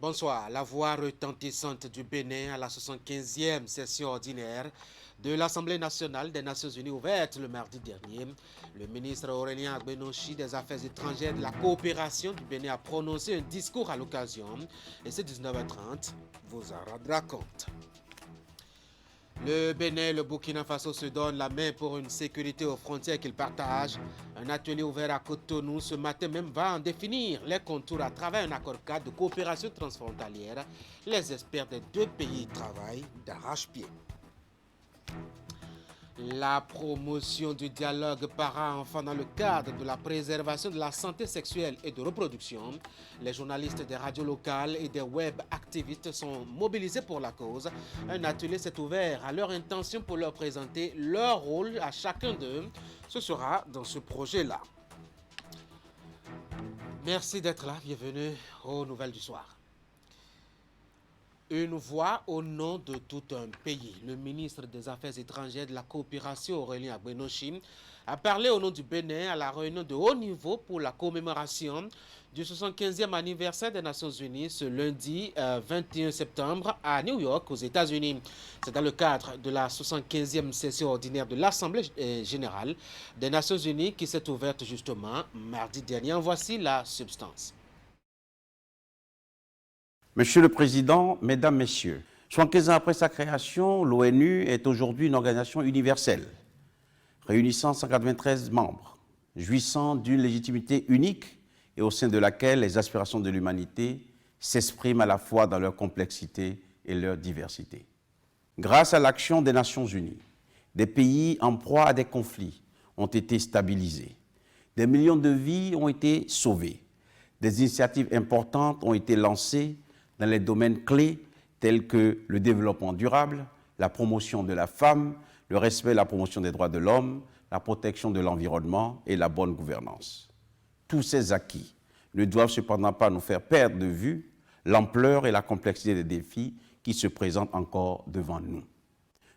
Bonsoir. La voix retentissante du Bénin à la 75e session ordinaire de l'Assemblée nationale des Nations unies ouverte le mardi dernier. Le ministre Aurélien Agbenochi des Affaires étrangères et de la coopération du Bénin a prononcé un discours à l'occasion et c'est 19h30 vous en rendra compte. Le Bénin et le Burkina Faso se donnent la main pour une sécurité aux frontières qu'ils partagent. Un atelier ouvert à Cotonou ce matin même va en définir les contours à travers un accord cadre de coopération transfrontalière. Les experts des deux pays travaillent d'arrache-pied. La promotion du dialogue parent-enfant dans le cadre de la préservation de la santé sexuelle et de reproduction. Les journalistes des radios locales et des web activistes sont mobilisés pour la cause. Un atelier s'est ouvert à leur intention pour leur présenter leur rôle à chacun d'eux. Ce sera dans ce projet-là. Merci d'être là. Bienvenue aux Nouvelles du Soir. Une voix au nom de tout un pays. Le ministre des Affaires étrangères et de la coopération, Aurélien Agbenochi, a parlé au nom du Bénin à la réunion de haut niveau pour la commémoration du 75e anniversaire des Nations Unies ce lundi 21 septembre à New York, aux États-Unis. C'est dans le cadre de la 75e session ordinaire de l'Assemblée générale des Nations Unies qui s'est ouverte justement mardi dernier. En voici la substance. Monsieur le Président, Mesdames, Messieurs, 75 ans après sa création, l'ONU est aujourd'hui une organisation universelle, réunissant 193 membres, jouissant d'une légitimité unique et au sein de laquelle les aspirations de l'humanité s'expriment à la fois dans leur complexité et leur diversité. Grâce à l'action des Nations Unies, des pays en proie à des conflits ont été stabilisés, des millions de vies ont été sauvées, des initiatives importantes ont été lancées dans les domaines clés tels que le développement durable, la promotion de la femme, le respect et la promotion des droits de l'homme, la protection de l'environnement et la bonne gouvernance. Tous ces acquis ne doivent cependant pas nous faire perdre de vue l'ampleur et la complexité des défis qui se présentent encore devant nous.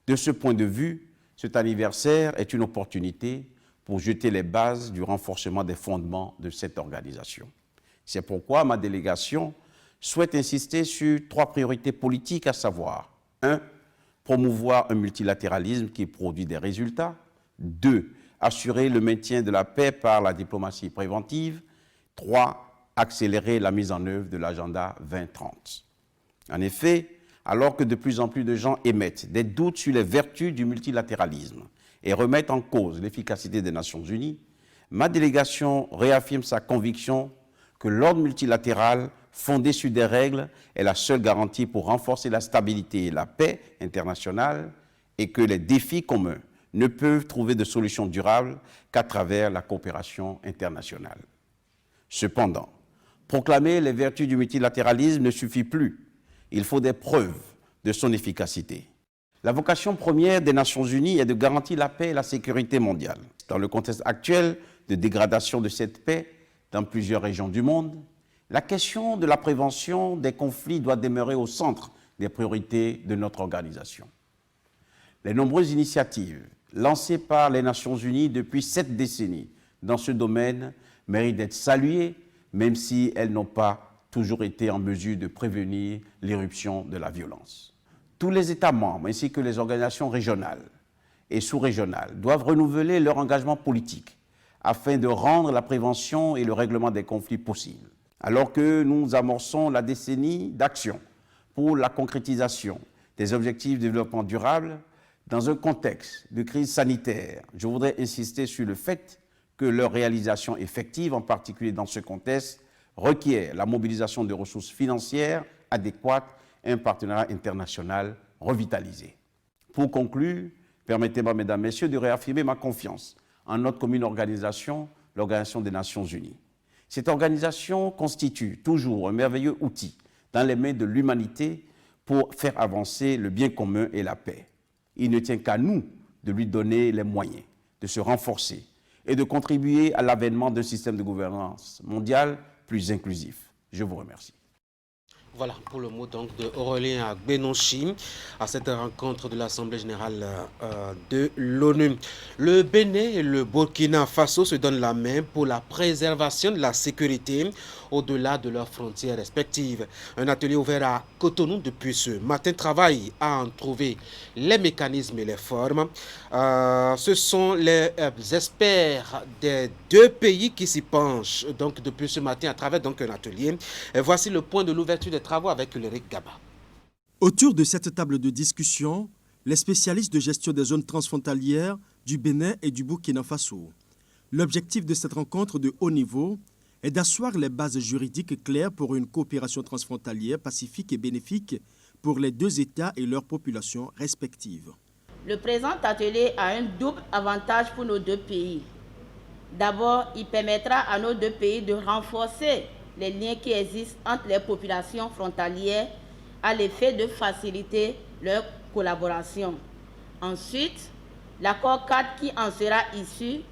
De ce point de vue, cet anniversaire est une opportunité pour jeter les bases du renforcement des fondements de cette organisation. C'est pourquoi ma délégation souhaite insister sur 3 priorités politiques, à savoir 1. Promouvoir un multilatéralisme qui produit des résultats. 2. Assurer le maintien de la paix par la diplomatie préventive. 3. Accélérer la mise en œuvre de l'agenda 2030. En effet, alors que de plus en plus de gens émettent des doutes sur les vertus du multilatéralisme et remettent en cause l'efficacité des Nations Unies, ma délégation réaffirme sa conviction que l'ordre multilatéral fondé sur des règles est la seule garantie pour renforcer la stabilité et la paix internationale et que les défis communs ne peuvent trouver de solutions durables qu'à travers la coopération internationale. Cependant, proclamer les vertus du multilatéralisme ne suffit plus. Il faut des preuves de son efficacité. La vocation première des Nations Unies est de garantir la paix et la sécurité mondiale. Dans le contexte actuel de dégradation de cette paix dans plusieurs régions du monde, la question de la prévention des conflits doit demeurer au centre des priorités de notre organisation. Les nombreuses initiatives lancées par les Nations Unies depuis 7 décennies dans ce domaine méritent d'être saluées, même si elles n'ont pas toujours été en mesure de prévenir l'éruption de la violence. Tous les États membres ainsi que les organisations régionales et sous-régionales doivent renouveler leur engagement politique afin de rendre la prévention et le règlement des conflits possibles. Alors que nous amorçons la décennie d'action pour la concrétisation des objectifs de développement durable, dans un contexte de crise sanitaire, je voudrais insister sur le fait que leur réalisation effective, en particulier dans ce contexte, requiert la mobilisation de ressources financières adéquates et un partenariat international revitalisé. Pour conclure, permettez-moi, Mesdames, Messieurs, de réaffirmer ma confiance en notre commune organisation, l'Organisation des Nations Unies. Cette organisation constitue toujours un merveilleux outil dans les mains de l'humanité pour faire avancer le bien commun et la paix. Il ne tient qu'à nous de lui donner les moyens de se renforcer et de contribuer à l'avènement d'un système de gouvernance mondiale plus inclusif. Je vous remercie. Voilà pour le mot donc de Aurélien Agbenonchi à cette rencontre de l'Assemblée générale de l'ONU. Le Bénin et le Burkina Faso se donnent la main pour la préservation de la sécurité au-delà de leurs frontières respectives. Un atelier ouvert à Cotonou depuis ce matin travaille à en trouver les mécanismes et les formes. Ce sont les experts des deux pays qui s'y penchent donc depuis ce matin à travers donc un atelier. Et voici le point de l'ouverture des travaux avec Ulrich Gaba. Autour de cette table de discussion, les spécialistes de gestion des zones transfrontalières du Bénin et du Burkina Faso. L'objectif de cette rencontre de haut niveau est d'asseoir les bases juridiques claires pour une coopération transfrontalière pacifique et bénéfique pour les deux États et leurs populations respectives. Le présent atelier a un double avantage pour nos deux pays. D'abord, il permettra à nos deux pays de renforcer les liens qui existent entre les populations frontalières à l'effet de faciliter leur collaboration. Ensuite, l'accord cadre qui en sera issu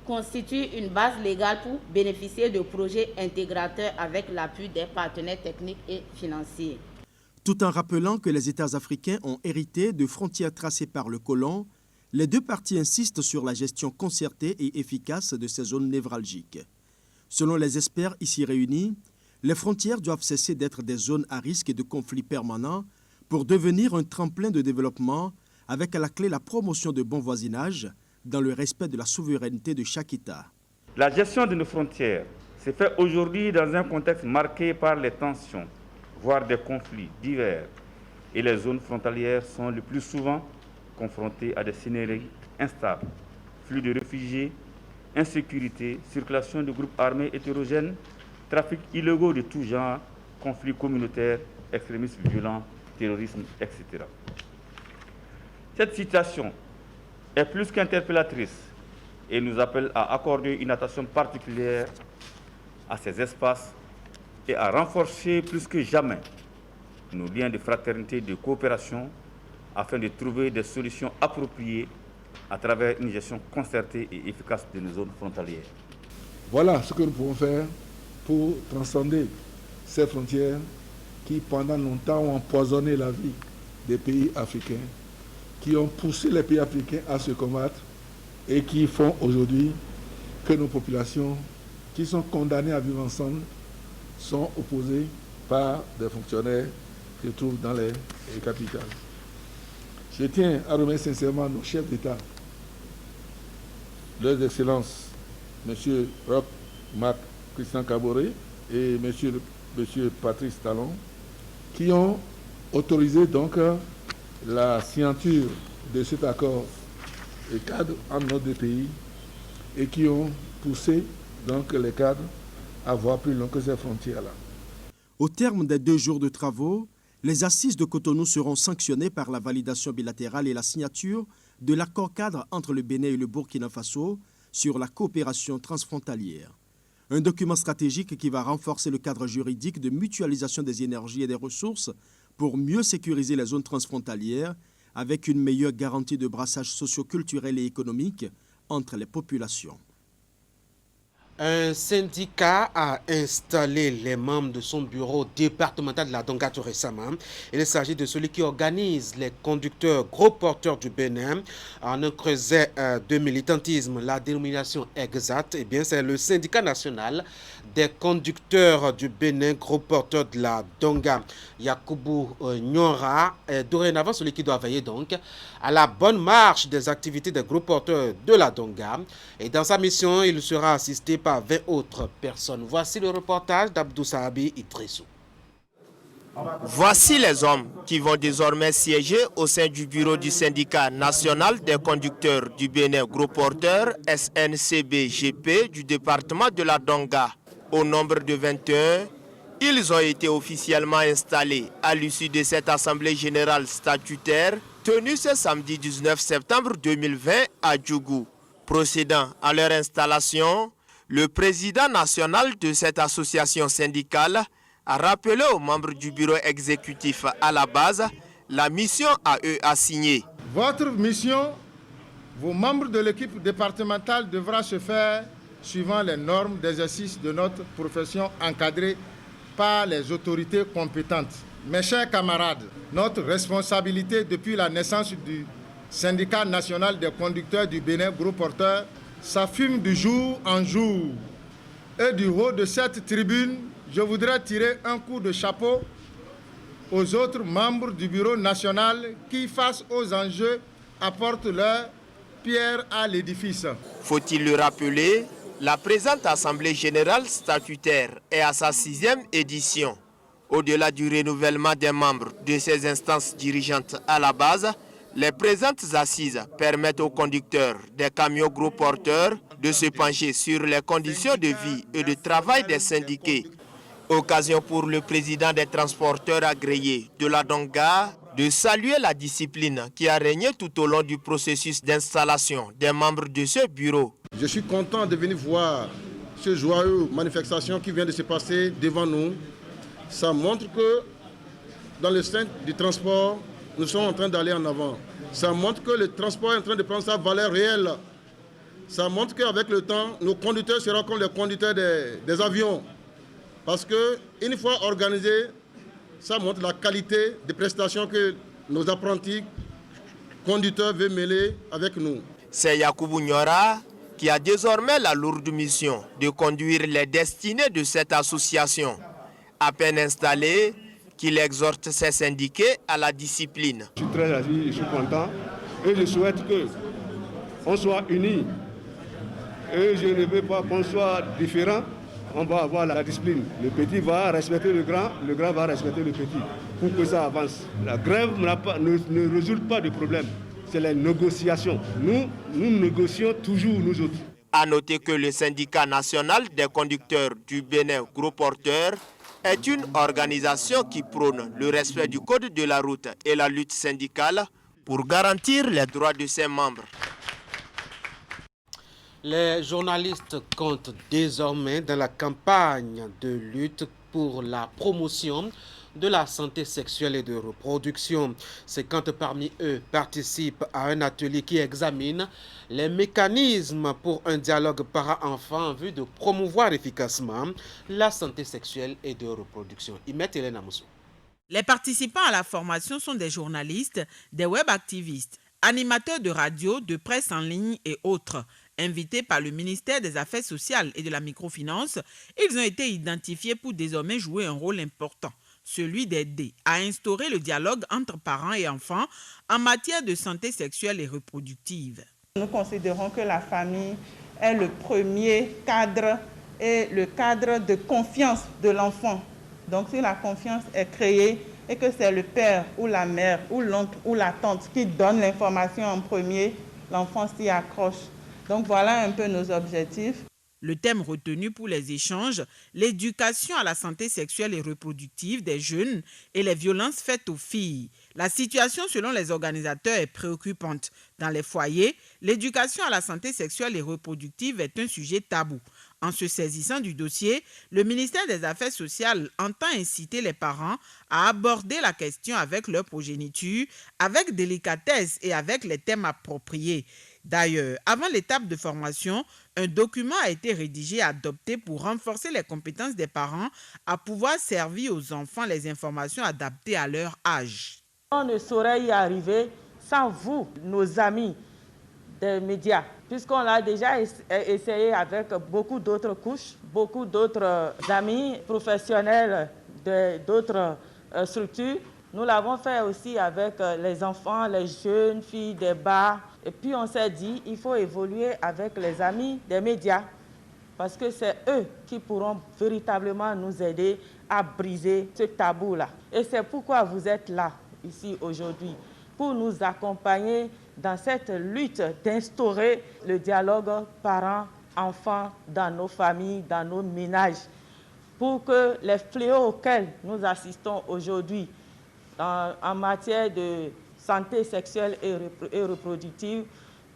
constitue une base légale pour bénéficier de projets intégrateurs avec l'appui des partenaires techniques et financiers. Tout en rappelant que les États africains ont hérité de frontières tracées par le colon, les deux parties insistent sur la gestion concertée et efficace de ces zones névralgiques. Selon les experts ici réunis, les frontières doivent cesser d'être des zones à risque et de conflits permanents pour devenir un tremplin de développement avec à la clé la promotion de bon voisinage dans le respect de la souveraineté de chaque État. La gestion de nos frontières se fait aujourd'hui dans un contexte marqué par les tensions, voire des conflits divers, et les zones frontalières sont le plus souvent confrontées à des scénarios instables, flux de réfugiés, insécurité, circulation de groupes armés hétérogènes, trafic illégaux de tout genre, conflits communautaires, extrémisme violent, terrorisme, etc. Cette situation est plus qu'interpellatrice et nous appelle à accorder une attention particulière à ces espaces et à renforcer plus que jamais nos liens de fraternité et de coopération afin de trouver des solutions appropriées à travers une gestion concertée et efficace de nos zones frontalières. Voilà ce que nous pouvons faire pour transcender ces frontières qui, pendant longtemps, ont empoisonné la vie des pays africains, qui ont poussé les pays africains à se combattre et qui font aujourd'hui que nos populations, qui sont condamnées à vivre ensemble, sont opposées par des fonctionnaires qui se trouvent dans les capitales. Je tiens à remercier sincèrement nos chefs d'État, leurs excellences, M. Roch Marc Christian Kaboré et M. Patrice Talon, qui ont autorisé donc la signature de cet accord et cadre entre nos deux pays et qui ont poussé donc les cadres à voir plus loin que ces frontières-là. Au terme des 2 jours de travaux, les assises de Cotonou seront sanctionnées par la validation bilatérale et la signature de l'accord cadre entre le Bénin et le Burkina Faso sur la coopération transfrontalière. Un document stratégique qui va renforcer le cadre juridique de mutualisation des énergies et des ressources pour mieux sécuriser les zones transfrontalières avec une meilleure garantie de brassage socio-culturel et économique entre les populations. Un syndicat a installé les membres de son bureau départemental de la Donga tout récemment. Il s'agit de celui qui organise les conducteurs gros porteurs du Bénin en un creuset de militantisme. La dénomination exacte, eh bien, c'est le syndicat national des conducteurs du Bénin gros porteurs de la Donga. Yakubu Nyora est dorénavant celui qui doit veiller donc à la bonne marche des activités des gros porteurs de la Donga. Et dans sa mission, il sera assisté par 20 autres personnes. Voici le reportage d'Abdou Sahabi Idrissou. Voici les hommes qui vont désormais siéger au sein du bureau du syndicat national des conducteurs du Bénin gros porteurs SNCB-GP du département de la Donga. Au nombre de 21, ils ont été officiellement installés à l'issue de cette assemblée générale statutaire tenue ce samedi 19 septembre 2020 à Djougou. Procédant à leur installation, le président national de cette association syndicale a rappelé aux membres du bureau exécutif à la base la mission à eux assignée. Votre mission, vos membres de l'équipe départementale devra se faire suivant les normes d'exercice de notre profession encadrée par les autorités compétentes. Mes chers camarades, notre responsabilité depuis la naissance du syndicat national des conducteurs du Bénin Gros Porteurs s'affirme de jour en jour. Et du haut de cette tribune, je voudrais tirer un coup de chapeau aux autres membres du bureau national qui, face aux enjeux, apportent leur pierre à l'édifice. Faut-il le rappeler, la présente Assemblée générale statutaire est à sa 6e édition. Au-delà du renouvellement des membres de ces instances dirigeantes à la base, les présentes assises permettent aux conducteurs des camions gros porteurs de se pencher sur les conditions de vie et de travail des syndiqués. Occasion pour le président des transporteurs agréés de la Donga de saluer la discipline qui a régné tout au long du processus d'installation des membres de ce bureau. Je suis content de venir voir ce joyeux manifestation qui vient de se passer devant nous. Ça montre que dans le sein du transport, nous sommes en train d'aller en avant. Ça montre que le transport est en train de prendre sa valeur réelle. Ça montre qu'avec le temps, nos conducteurs seront comme les conducteurs des avions. Parce qu'une fois organisé, ça montre la qualité des prestations que nos apprentis conducteurs veulent mêler avec nous. C'est Yakoubou Nyora qui a désormais la lourde mission de conduire les destinées de cette association. À peine installé, qu'il exhorte ses syndiqués à la discipline. Je suis très ravi, je suis content et je souhaite qu'on soit unis. Et je ne veux pas qu'on soit différents. On va avoir la discipline. Le petit va respecter le grand va respecter le petit pour que ça avance. La grève ne résout pas de problème. C'est les négociations. Nous négocions toujours, nous autres. À noter que le syndicat national des conducteurs du Bénin Gros Porteurs est une organisation qui prône le respect du code de la route et la lutte syndicale pour garantir les droits de ses membres. Les journalistes comptent désormais dans la campagne de lutte pour la promotion de la santé sexuelle et de reproduction. 50 parmi eux participent à un atelier qui examine les mécanismes pour un dialogue parent-enfant en vue de promouvoir efficacement la santé sexuelle et de reproduction. Imet Hélène Amoussou. Les participants à la formation sont des journalistes, des web-activistes, animateurs de radio, de presse en ligne et autres. Invités par le ministère des Affaires sociales et de la microfinance, ils ont été identifiés pour désormais jouer un rôle important, celui d'aider à instaurer le dialogue entre parents et enfants en matière de santé sexuelle et reproductive. Nous considérons que la famille est le premier cadre et le cadre de confiance de l'enfant. Donc si la confiance est créée et que c'est le père ou la mère ou l'oncle ou la tante qui donne l'information en premier, l'enfant s'y accroche. Donc voilà un peu nos objectifs. Le thème retenu pour les échanges, l'éducation à la santé sexuelle et reproductive des jeunes et les violences faites aux filles. La situation selon les organisateurs est préoccupante. Dans les foyers, l'éducation à la santé sexuelle et reproductive est un sujet tabou. En se saisissant du dossier, le ministère des Affaires sociales entend inciter les parents à aborder la question avec leur progéniture, avec délicatesse et avec les thèmes appropriés. D'ailleurs, avant l'étape de formation, un document a été rédigé et adopté pour renforcer les compétences des parents à pouvoir servir aux enfants les informations adaptées à leur âge. On ne saurait y arriver sans vous, nos amis des médias, puisqu'on l'a déjà essayé avec beaucoup d'autres couches, beaucoup d'autres amis professionnels d'autres structures. Nous l'avons fait aussi avec les enfants, les jeunes filles des bars. Et puis on s'est dit, il faut évoluer avec les amis des médias, parce que c'est eux qui pourront véritablement nous aider à briser ce tabou-là. Et c'est pourquoi vous êtes là, ici aujourd'hui, pour nous accompagner dans cette lutte d'instaurer le dialogue parents-enfants dans nos familles, dans nos ménages, pour que les fléaux auxquels nous assistons aujourd'hui en matière de santé sexuelle et reproductive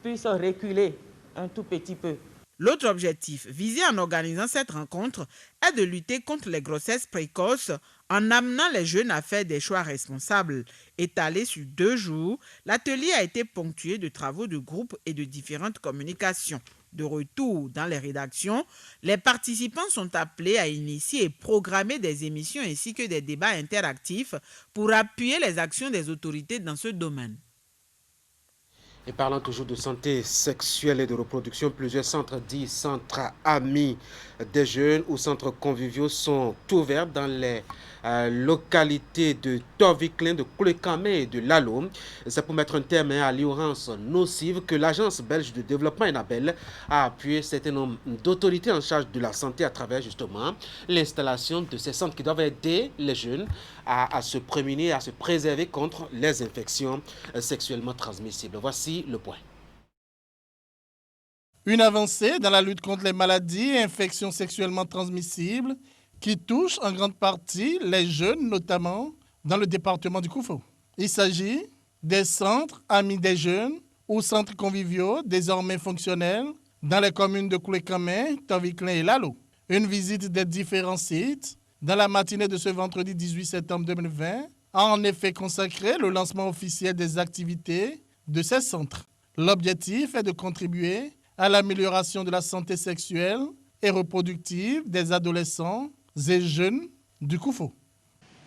puissent reculer un tout petit peu. L'autre objectif visé en organisant cette rencontre est de lutter contre les grossesses précoces en amenant les jeunes à faire des choix responsables. Étalé sur 2 jours, l'atelier a été ponctué de travaux de groupe et de différentes communications. De retour dans les rédactions, les participants sont appelés à initier et programmer des émissions ainsi que des débats interactifs pour appuyer les actions des autorités dans ce domaine. Et parlant toujours de santé sexuelle et de reproduction, plusieurs centres dits centres amis des jeunes ou centres conviviaux sont ouverts dans les localités de Toviklin, de Koulekame et de Lalo. C'est pour mettre un terme à l'ignorance nocive que l'Agence belge de développement ENABEL a appuyé un certain nombre d'autorités en charge de la santé à travers justement l'installation de ces centres qui doivent aider les jeunes à se prémunir, à se préserver contre les infections sexuellement transmissibles. Voici le point. Une avancée dans la lutte contre les maladies et infections sexuellement transmissibles qui touchent en grande partie les jeunes, notamment dans le département du Koufo. Il s'agit des centres amis des jeunes ou centres conviviaux désormais fonctionnels dans les communes de Koulekame, Toviklin et Lalo. Une visite des différents sites dans la matinée de ce vendredi 18 septembre 2020 a en effet consacré le lancement officiel des activités de ces centres. L'objectif est de contribuer à l'amélioration de la santé sexuelle et reproductive des adolescents et jeunes du Koufo.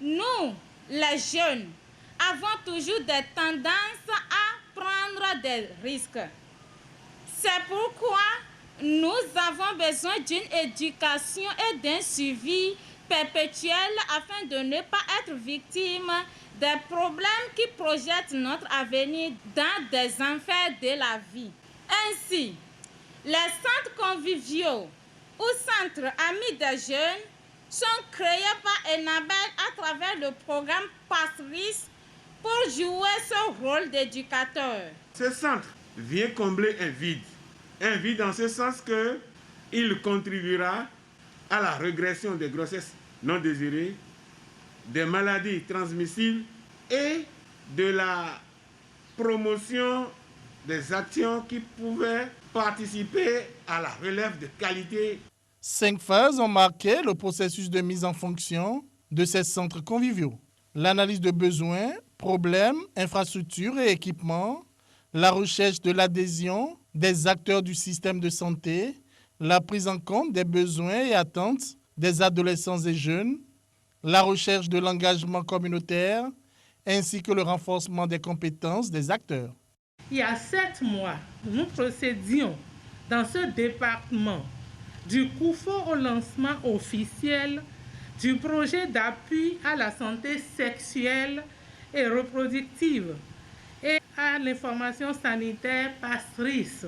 Nous, les jeunes, avons toujours des tendances à prendre des risques. C'est pourquoi nous avons besoin d'une éducation et d'un suivi perpétuel afin de ne pas être victime des problèmes qui projettent notre avenir dans des enfers de la vie. Ainsi, les centres conviviaux ou centres amis des jeunes sont créés par ENABEL à travers le programme Passeris pour jouer ce rôle d'éducateur. Ce centre vient combler un vide en ce sens qu'il contribuera à la régression des grossesses non désirées, des maladies transmissibles et de la promotion des actions qui pouvaient participer à la relève de qualité. 5 phases ont marqué le processus de mise en fonction de ces centres conviviaux. L'analyse de besoins, problèmes, infrastructures et équipements, la recherche de l'adhésion des acteurs du système de santé, la prise en compte des besoins et attentes des adolescents et jeunes, la recherche de l'engagement communautaire, ainsi que le renforcement des compétences des acteurs. Il y a 7 mois, nous procédions dans ce département du Koufo au lancement officiel du projet d'appui à la santé sexuelle et reproductive et à l'information sanitaire Passeris.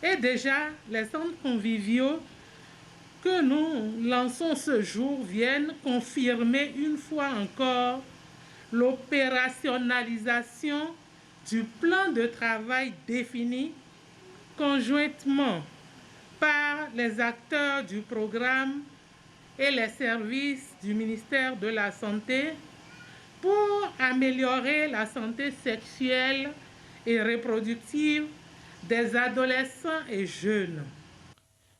Et déjà, les centres conviviaux que nous lançons ce jour viennent confirmer une fois encore l'opérationnalisation du plan de travail défini conjointement par les acteurs du programme et les services du ministère de la Santé pour améliorer la santé sexuelle et reproductive des adolescents et jeunes.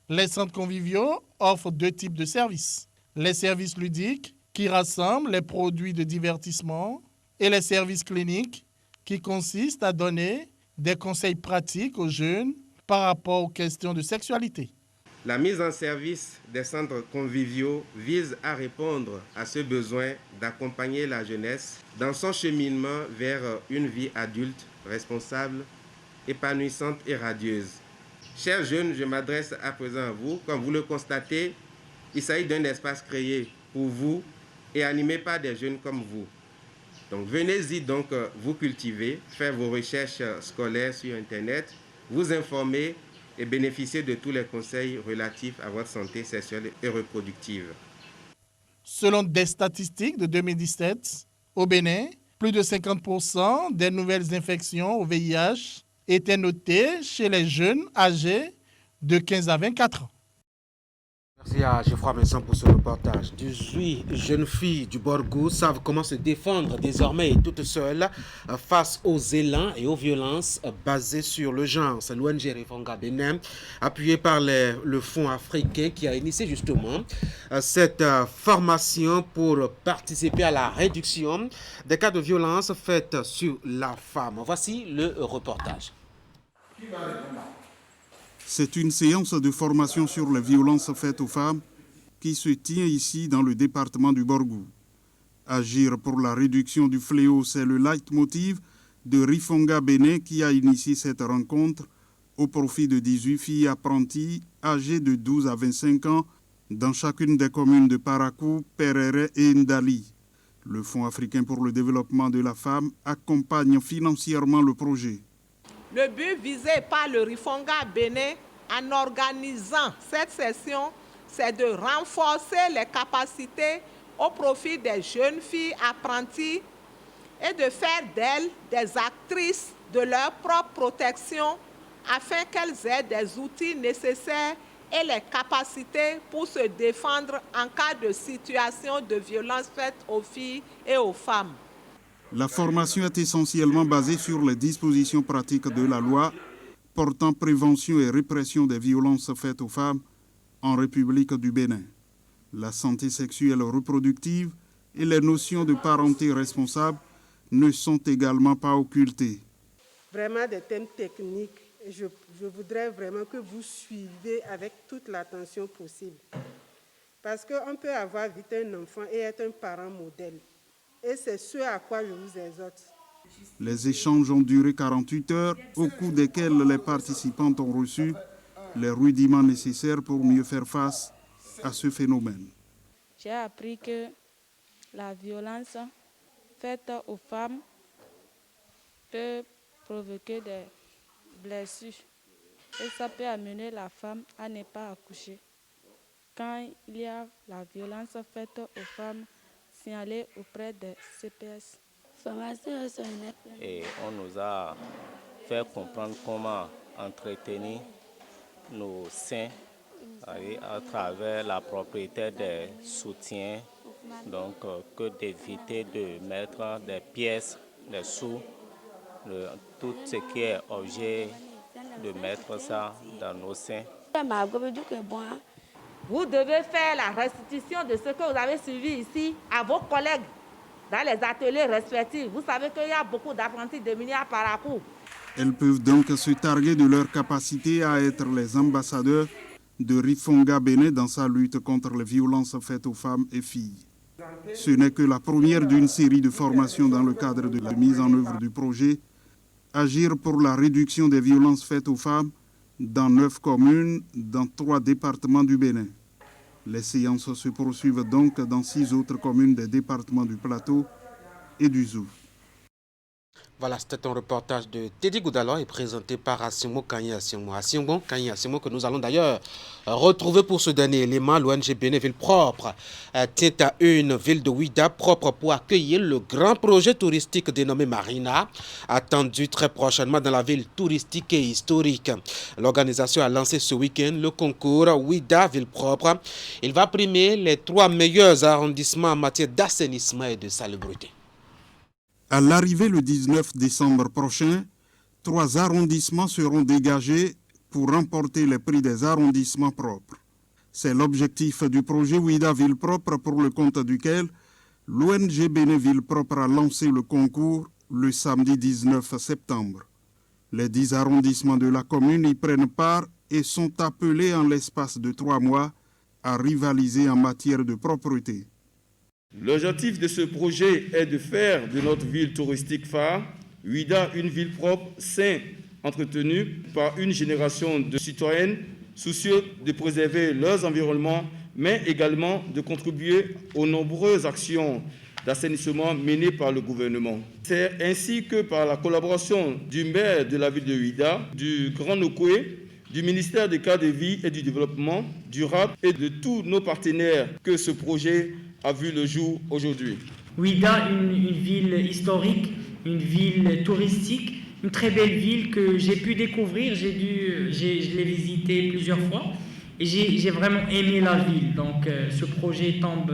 Les centres conviviaux offrent 2 types de services. Les services ludiques qui rassemblent les produits de divertissement et les services cliniques qui consistent à donner des conseils pratiques aux jeunes par rapport aux questions de sexualité. La mise en service des centres conviviaux vise à répondre à ce besoin d'accompagner la jeunesse dans son cheminement vers une vie adulte, responsable, épanouissante et radieuse. Chers jeunes, je m'adresse à présent à vous. Comme vous le constatez, il s'agit d'un espace créé pour vous et animé par des jeunes comme vous. Donc venez-y donc vous cultiver, faire vos recherches scolaires sur Internet, vous informer et bénéficier de tous les conseils relatifs à votre santé sexuelle et reproductive. Selon des statistiques de 2017, au Bénin, plus de 50% des nouvelles infections au VIH étaient notées chez les jeunes âgés de 15 à 24 ans. Merci à Geoffroy Vincent pour ce reportage. 18 jeunes filles du Borgou savent comment se défendre désormais toutes seules face aux élans et aux violences basées sur le genre. C'est l'ONG Refonga Bénin, appuyé par le Fonds africain qui a initié justement cette formation pour participer à la réduction des cas de violence faites sur la femme. Voici le reportage. C'est une séance de formation sur les violences faites aux femmes qui se tient ici dans le département du Borgou. Agir pour la réduction du fléau, c'est le leitmotiv de Rifonga Bénin qui a initié cette rencontre au profit de 18 filles apprenties âgées de 12 à 25 ans dans chacune des communes de Parakou, Perere et Ndali. Le Fonds africain pour le développement de la femme accompagne financièrement le projet. Le but visé par le Rifonga Bénin en organisant cette session, c'est de renforcer les capacités au profit des jeunes filles apprenties et de faire d'elles des actrices de leur propre protection afin qu'elles aient des outils nécessaires et les capacités pour se défendre en cas de situation de violence faite aux filles et aux femmes. La formation est essentiellement basée sur les dispositions pratiques de la loi portant prévention et répression des violences faites aux femmes en République du Bénin. La santé sexuelle reproductive et les notions de parenté responsable ne sont également pas occultées. Vraiment des thèmes techniques. Je voudrais vraiment que vous suivez avec toute l'attention possible. Parce qu'on peut avoir vite un enfant et être un parent modèle. Et c'est ce à quoi je vous exhorte. Les échanges ont duré 48 heures, au cours desquels les participants ont reçu les rudiments nécessaires pour mieux faire face à ce phénomène. J'ai appris que la violence faite aux femmes peut provoquer des blessures et ça peut amener la femme à ne pas accoucher. Quand il y a la violence faite aux femmes, signaler auprès des CPS. Et on nous a fait comprendre comment entretenir nos seins à travers la propriété des soutiens, donc que d'éviter de mettre des pièces, des sous, tout ce qui est objet, de mettre ça dans nos seins. Vous devez faire la restitution de ce que vous avez suivi ici à vos collègues dans les ateliers respectifs. Vous savez qu'il y a beaucoup d'apprentis démunis à Parakou. Elles peuvent donc se targuer de leur capacité à être les ambassadeurs de Rifonga Bénin dans sa lutte contre les violences faites aux femmes et filles. Ce n'est que la première d'une série de formations dans le cadre de la mise en œuvre du projet Agir pour la réduction des violences faites aux femmes dans 9 communes, dans 3 départements du Bénin. Les séances se poursuivent donc dans 6 autres communes des départements du Plateau et du Zou. Voilà, c'était un reportage de Teddy Goudalo et présenté par Assimo Kanye Assimo. Assimo Kanye Assimo que nous allons d'ailleurs retrouver pour ce dernier élément. L'ONG Bénin Ville Propre tient à une ville de Ouida propre pour accueillir le grand projet touristique dénommé Marina, attendu très prochainement dans la ville touristique et historique. L'organisation a lancé ce week-end le concours Ouida Ville Propre. Il va primer les 3 meilleurs arrondissements en matière d'assainissement et de salubrité. À l'arrivée le 19 décembre prochain, 3 arrondissements seront dégagés pour remporter les prix des arrondissements propres. C'est l'objectif du projet Ouida Ville Propre pour le compte duquel l'ONG Bénin Ville Propre a lancé le concours le samedi 19 septembre. Les 10 arrondissements de la commune y prennent part et sont appelés en l'espace de 3 mois à rivaliser en matière de propreté. L'objectif de ce projet est de faire de notre ville touristique phare, Ouida, une ville propre, saine, entretenue par une génération de citoyennes soucieux de préserver leurs environnements, mais également de contribuer aux nombreuses actions d'assainissement menées par le gouvernement. C'est ainsi que par la collaboration du maire de la ville de Ouida, du Grand Nokoué, du ministère des Cadres de Vie et du Développement durable et de tous nos partenaires que ce projet a vu le jour aujourd'hui. Ouida, une ville historique, une ville touristique, une très belle ville que j'ai pu découvrir. Je l'ai visitée plusieurs fois et j'ai vraiment aimé la ville. Donc ce projet tombe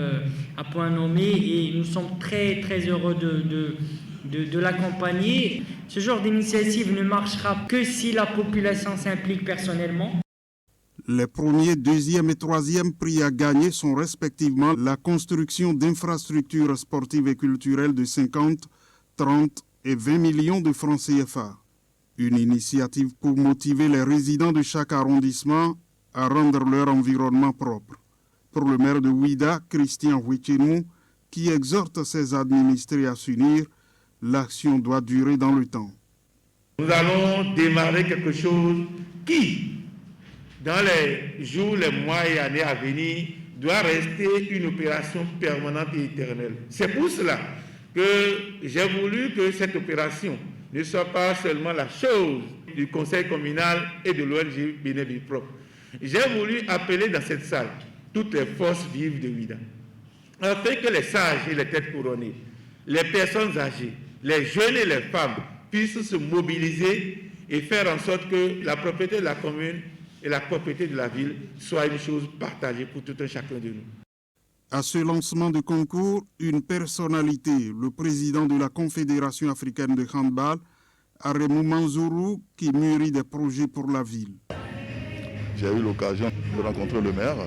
à point nommé et nous sommes très très heureux de l'accompagner. Ce genre d'initiative ne marchera que si la population s'implique personnellement. Les premiers, deuxième et troisième prix à gagner sont respectivement la construction d'infrastructures sportives et culturelles de 50, 30 et 20 millions de francs CFA. Une initiative pour motiver les résidents de chaque arrondissement à rendre leur environnement propre. Pour le maire de Ouida, Christian Huichinou, qui exhorte ses administrés à s'unir, l'action doit durer dans le temps. Nous allons démarrer quelque chose qui, dans les jours, les mois et années à venir, doit rester une opération permanente et éternelle. C'est pour cela que j'ai voulu que cette opération ne soit pas seulement la chose du conseil communal et de l'ONG Bénin Bipropre. J'ai voulu appeler dans cette salle toutes les forces vives de Ouida, afin que les sages et les têtes couronnées, les personnes âgées, les jeunes et les femmes puissent se mobiliser et faire en sorte que la propriété de la commune et la propriété de la ville soient une chose partagée pour tout un chacun de nous. À ce lancement de concours, une personnalité, le président de la Confédération africaine de handball, Aremou Manzourou, qui mûrit des projets pour la ville. J'ai eu l'occasion de rencontrer le maire,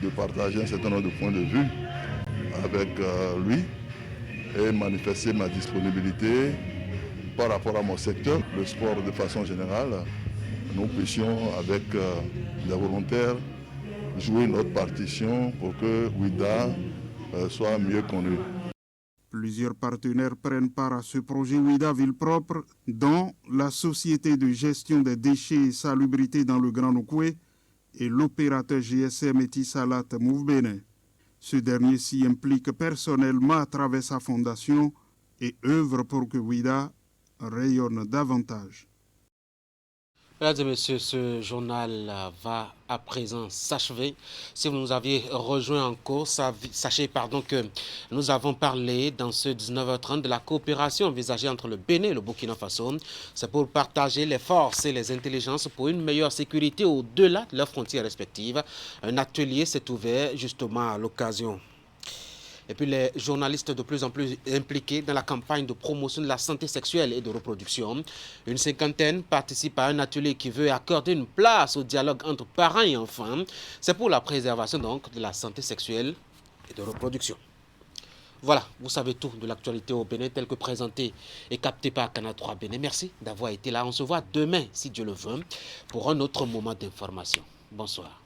de partager un certain nombre de points de vue avec lui et manifester ma disponibilité par rapport à mon secteur, le sport de façon générale. Nous puissions, avec les volontaires, jouer notre partition pour que Ouida soit mieux connue. Plusieurs partenaires prennent part à ce projet Ouida Ville Propre, dont la Société de gestion des déchets et salubrité dans le Grand Okoué et l'opérateur GSM Etisalat Move Bénin. Ce dernier s'y implique personnellement à travers sa fondation et œuvre pour que Ouida rayonne davantage. Mesdames et messieurs, ce journal va à présent s'achever. Si vous nous aviez rejoint en cours, sachez que nous avons parlé dans ce 19h30 de la coopération envisagée entre le Bénin et le Burkina Faso. C'est pour partager les forces et les intelligences pour une meilleure sécurité au-delà de leurs frontières respectives. Un atelier s'est ouvert justement à l'occasion. Et puis les journalistes de plus en plus impliqués dans la campagne de promotion de la santé sexuelle et de reproduction. Une cinquantaine participent à un atelier qui veut accorder une place au dialogue entre parents et enfants. C'est pour la préservation donc de la santé sexuelle et de reproduction. Voilà, vous savez tout de l'actualité au Bénin tel que présenté et capté par Canal 3 Bénin. Merci d'avoir été là. On se voit demain, si Dieu le veut, pour un autre moment d'information. Bonsoir.